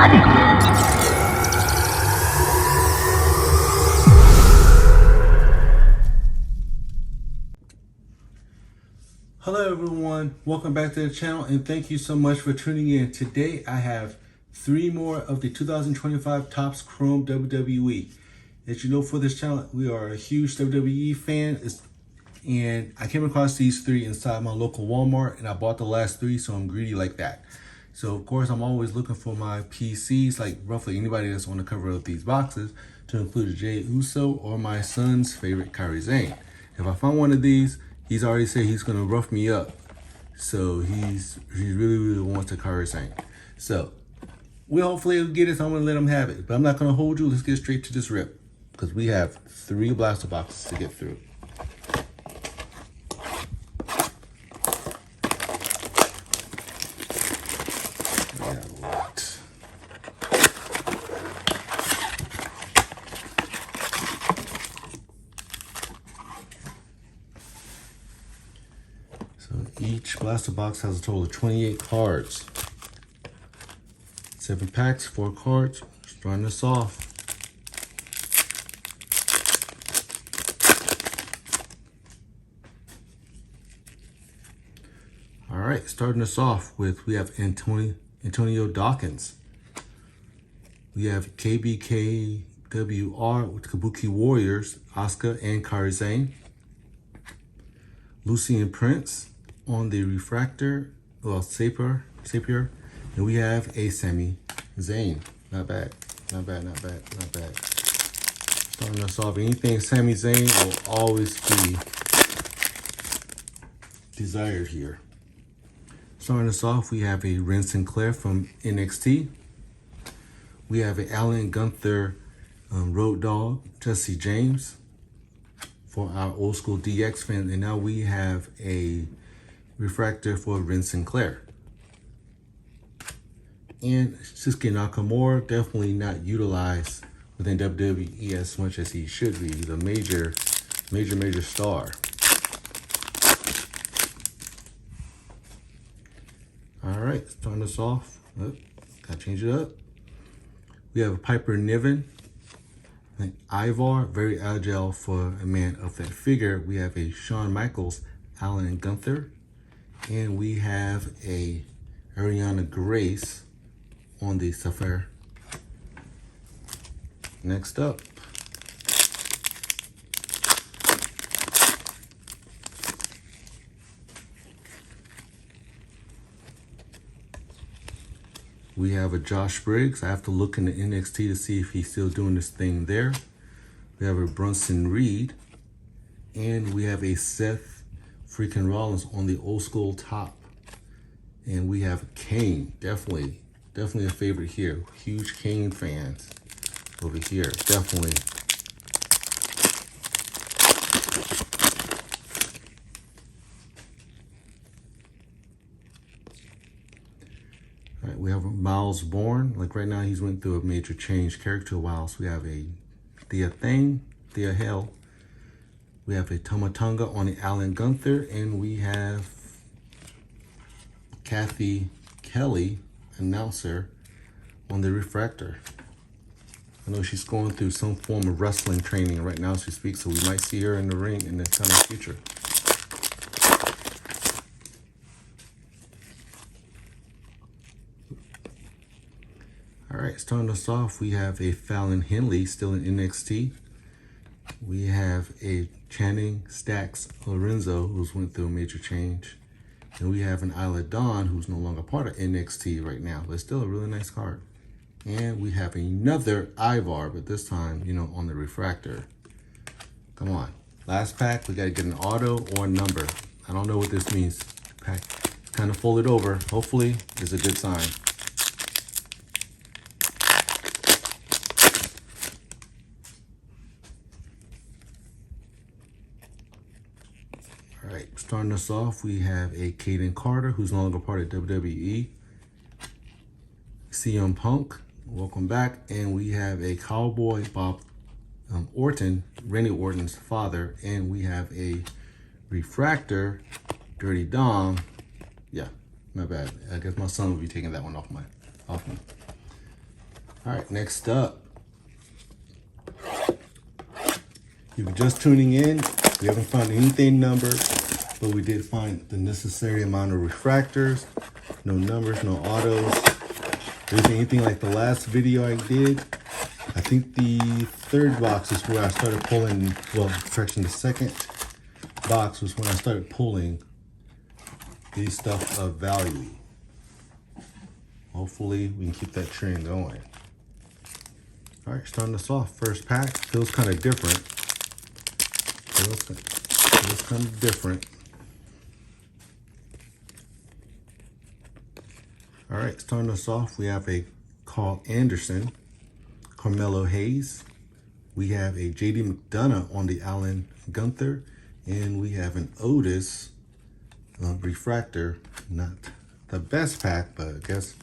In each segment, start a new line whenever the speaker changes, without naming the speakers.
Hello everyone, welcome back to the channel and thank you so much for tuning in. Today I have 3 more of the 2025 Topps Chrome WWE. As you know, for this channel, we are a huge WWE fan, and I came across these 3 inside my local Walmart and I bought the last 3, so I'm greedy like that. So of course I'm always looking for my PCs, like roughly anybody that's on the cover of these boxes, to include Jey Uso or my son's favorite Kairi Sane. If I find one of these, he's already said he's gonna rough me up. So he really wants a Kairi Sane. So we hopefully get it, so I'm gonna let him have it. But I'm not gonna hold you, let's get straight to this rip. Because we have 3 blaster boxes to get through. Each blaster box has a total of 28 cards. 7 packs, 4 cards. Starting this off. Alright, starting us off with, we have Antonio Dawkins. We have KBKWR with Kabuki Warriors, Asuka and Kairi Sane. Lucian Prince on the Refractor, well, Sepia, and we have a Sami Zayn. Not bad, not bad, not bad, not bad. Starting us off, anything Sami Zayn will always be desired here. Starting us off, we have a Ren Sinclair from NXT. We have an Alan Gunther Road Dogg, Jesse James for our old school DX fans, and now we have a refractor for Ren Sinclair. And Shinsuke Nakamura, definitely not utilized within WWE as much as he should be. He's a major star. All right, starting us off. Oh, gotta change it up. We have a Piper Niven, an Ivar, very agile for a man of that figure. We have a Shawn Michaels, Alan Gunther. And we have a Ariana Grace on the Sapphire. Next up, we have a Josh Briggs. I have to look in the NXT to see if he's still doing this thing there. We have a Brunson Reed. And we have a Seth freaking Rollins on the old school top. And we have Kane, definitely a favorite here. Huge Kane fans over here, definitely. All right, we have a Miles Bourne. Like right now, he's went through a major change character-wise. We have a Thea Hell. We have a Tomatunga on the Alan Gunther, and we have Kathy Kelly, announcer, on the Refractor. I know she's going through some form of wrestling training right now as she speaks, so we might see her in the ring in the coming future. All right, starting us off, we have a Fallon Henley still in NXT. We have a Channing Stacks Lorenzo, who's went through a major change. And we have an Isla Dawn, who's no longer part of NXT right now, but still a really nice card. And we have another Ivar, but this time, you know, on the Refractor. Come on. Last pack, we got to get an auto or a number. I don't know what this means. Pack kind of folded over. Hopefully, it's a good sign. All right, starting us off, we have a Caden Carter, who's no longer part of WWE. CM Punk, welcome back. And we have a Cowboy Bob Orton, Randy Orton's father. And we have a Refractor, Dirty Dom. Yeah, my bad. I guess my son will be taking that one off me. All right, next up. If you're just tuning in, we haven't found anything numbered, but we did find the necessary amount of refractors. No numbers, no autos. If there's anything like the last video I did, I think the third box is where I started pulling, well, correction, the second box was when I started pulling these stuff of value. Hopefully we can keep that trend going. All right, starting us off, first pack. Feels kind of different. Feels kind of different. All right, starting us off, we have a Carl Anderson, Carmelo Hayes. We have a JD McDonough on the Allen Gunther, and we have an Otis refractor. Not the best pack, but I guess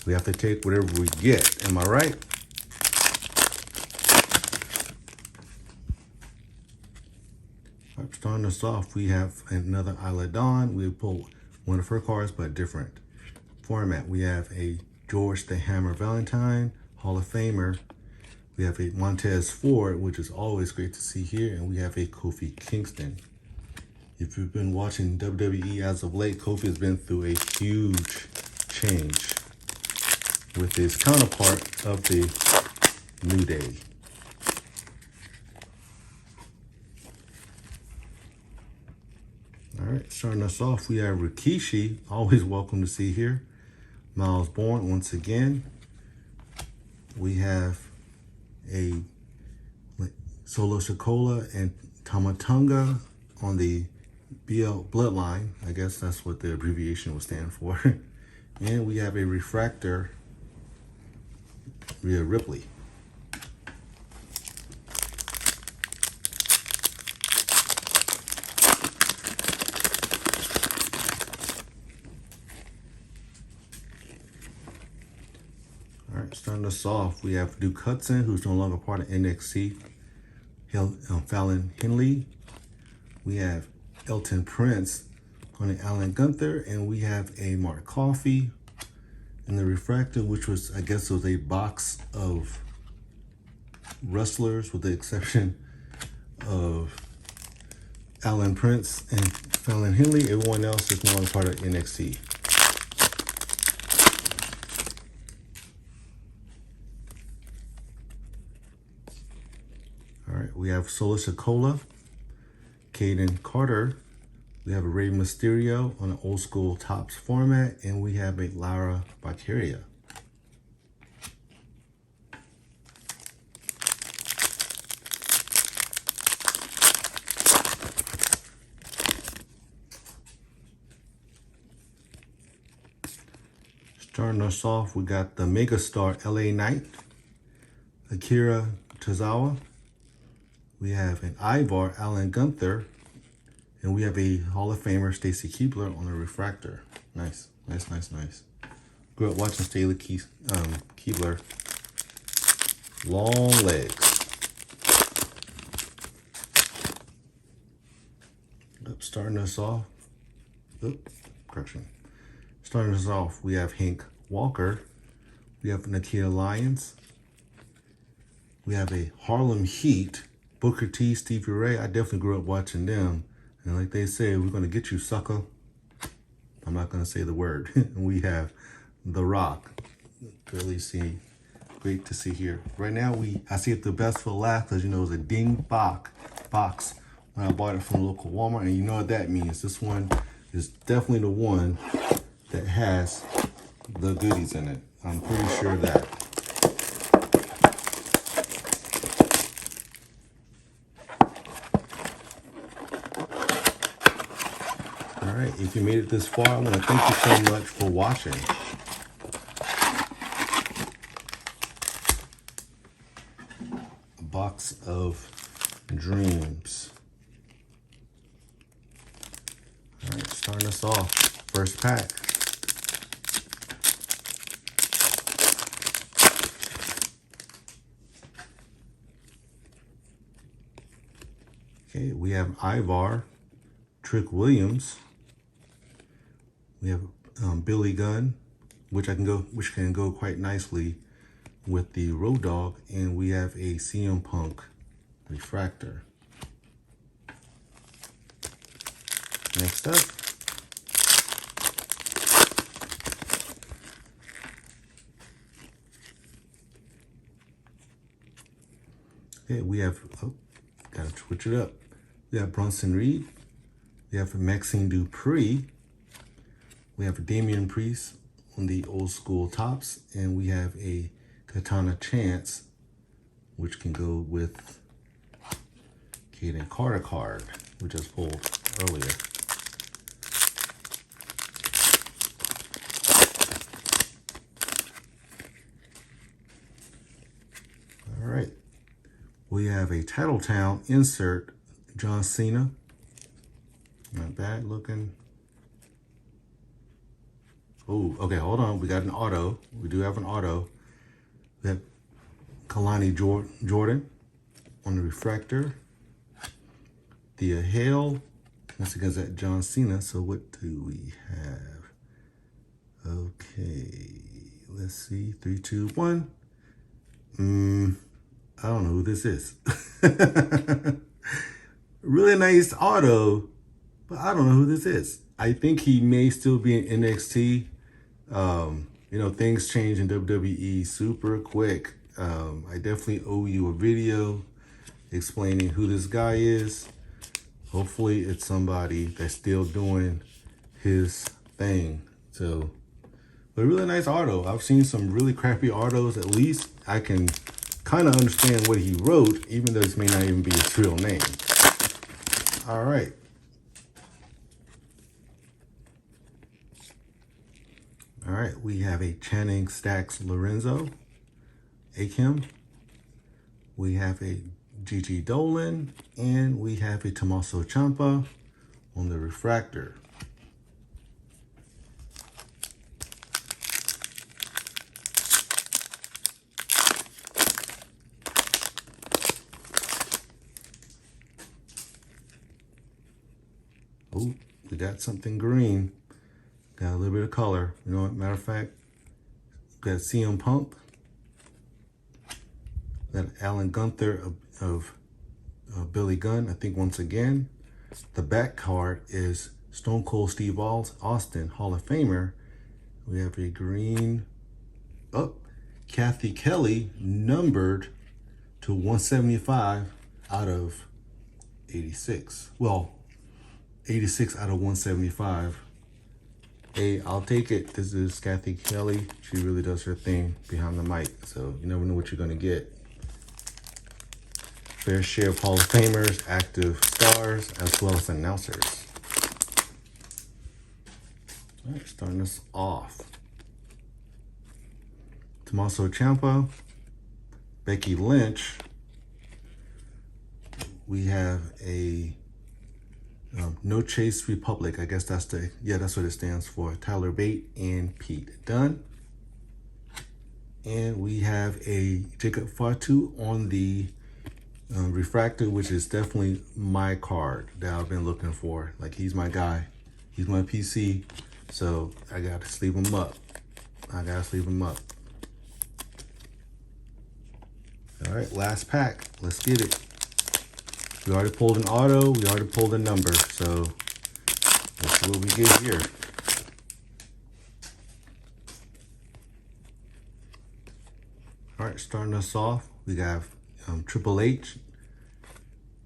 we have to take whatever we get. Am I right? All right, starting us off, we have another Isla Dawn. We pulled one of her cards, but different format. We have a George the Hammer Valentine, Hall of Famer. We have a Montez Ford, which is always great to see here, and we have a Kofi Kingston. If you've been watching WWE as of late, Kofi has been through a huge change with his counterpart of the New Day. All right, starting us off, we have Rikishi, always welcome to see here. Miles Bourne once again. We have a Solo Sikoa and Tamatonga on the BL Bloodline. I guess that's what the abbreviation will stand for. And we have a refractor, Rhea Ripley. All right, starting us off, we have Duke Hudson, who's no longer part of NXT. Fallon Henley. We have Elton Prince on the Allen Gunther, and we have a Mark Coffey in the refractor, which was, I guess, was a box of wrestlers with the exception of Allen Prince and Fallon Henley. Everyone else is no longer part of NXT. All right, we have Solo Sikoa, Caden Carter. We have a Rey Mysterio on an old school Topps format, and we have a Lara Valkyria. Starting us off, we got the Megastar LA Knight, Akira Tozawa. We have an Ivar Allen Gunther, and we have a Hall of Famer Stacy Keibler on a refractor. Nice, nice, nice, nice. Grew up watching Stacy Keibler. Long legs. Starting us off. Correction. Starting us off, we have Hank Walker. We have Nakia Lyons. We have a Harlem Heat. Booker T, Stevie Ray. I definitely grew up watching them. And like they say, we're going to get you, sucker. I'm not going to say the word. We have The Rock. Really see. Great to see here. Right now, I see it the best for last because, you know, it was a ding box when I bought it from the local Walmart. And you know what that means. This one is definitely the one that has the goodies in it. I'm pretty sure of that. All right, if you made it this far, I want to thank you so much for watching. A box of dreams. All right, starting us off. First pack. Okay, we have Ivar, Trick Williams. We have Billy Gunn, which can go quite nicely with the Road Dogg, and we have a CM Punk refractor. Next up, okay, we have, gotta switch it up. We have Bronson Reed, we have Maxine Dupree, we have Damian Priest on the old school Topps, and we have a Katana Chance, which can go with Kaden Carter card, we just pulled earlier. All right, we have a Tattletown insert, John Cena. Not bad looking. Oh, okay, hold on. We got an auto. We do have an auto. We have Kalani Jordan on the refractor. The Hale, once again, that John Cena. So what do we have? Okay, let's see. 3, 2, 1. I don't know who this is. Really nice auto, but I don't know who this is. I think he may still be in NXT. You know, things change in WWE super quick. I definitely owe you a video explaining who this guy is. Hopefully it's somebody that's still doing his thing. So, but really nice auto. I've seen some really crappy autos. At least I can kind of understand what he wrote, even though this may not even be his real name. All right. All right, we have a Channing Stacks Lorenzo, Akim. We have a Gigi Dolan, and we have a Tommaso Ciampa on the refractor. Oh, we got something green. Got a little bit of color. You know what? Matter of fact, got CM Punk. Got Alan Gunther of Billy Gunn. I think once again, the back card is Stone Cold Steve Austin, Hall of Famer. We have a green. Oh, Kathy Kelly, numbered to 175 out of 86. Well, 86 out of 175. Hey, I'll take it. This is Kathy Kelly. She really does her thing behind the mic, so you never know what you're gonna get. Fair share of Hall of Famers, active stars, as well as announcers. All right, starting us off. Tommaso Ciampa, Becky Lynch. We have a No Chase Republic. I guess that's that's what it stands for. Tyler Bate and Pete Dunne. And we have a Jacob Fatu on the refractor, which is definitely my card that I've been looking for. Like, he's my guy. He's my PC. So I got to sleeve him up. All right, last pack. Let's get it. We already pulled an auto. We already pulled a number. So let's see what we get here. All right, starting us off, we have Triple H.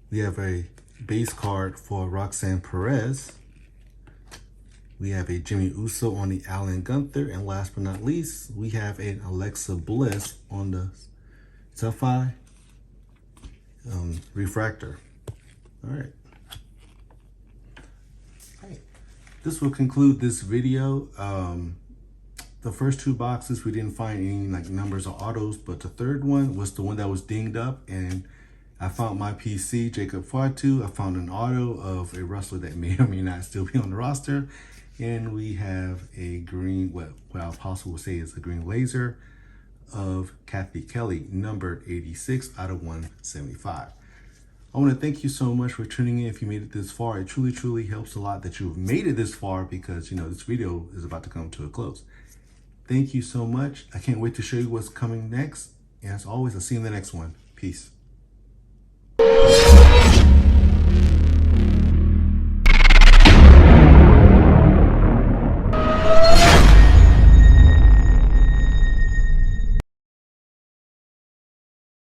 We have a base card for Roxanne Perez. We have a Jimmy Uso on the Alan Gunther. And last but not least, we have an Alexa Bliss on the Sapphire refractor. All right. This will conclude this video. The first two boxes, we didn't find any like numbers or autos, but the third one was the one that was dinged up, and I found my PC, Jacob Fatu. I found an auto of a wrestler that may or may not still be on the roster. And we have a green, what I'll possibly say is a green laser of Kathy Kelly, numbered 86 out of 175. I want to thank you so much for tuning in. If you made it this far, it truly, truly helps a lot that you've made it this far, because, you know, this video is about to come to a close. Thank you so much. I can't wait to show you what's coming next. And as always, I'll see you in the next one. Peace.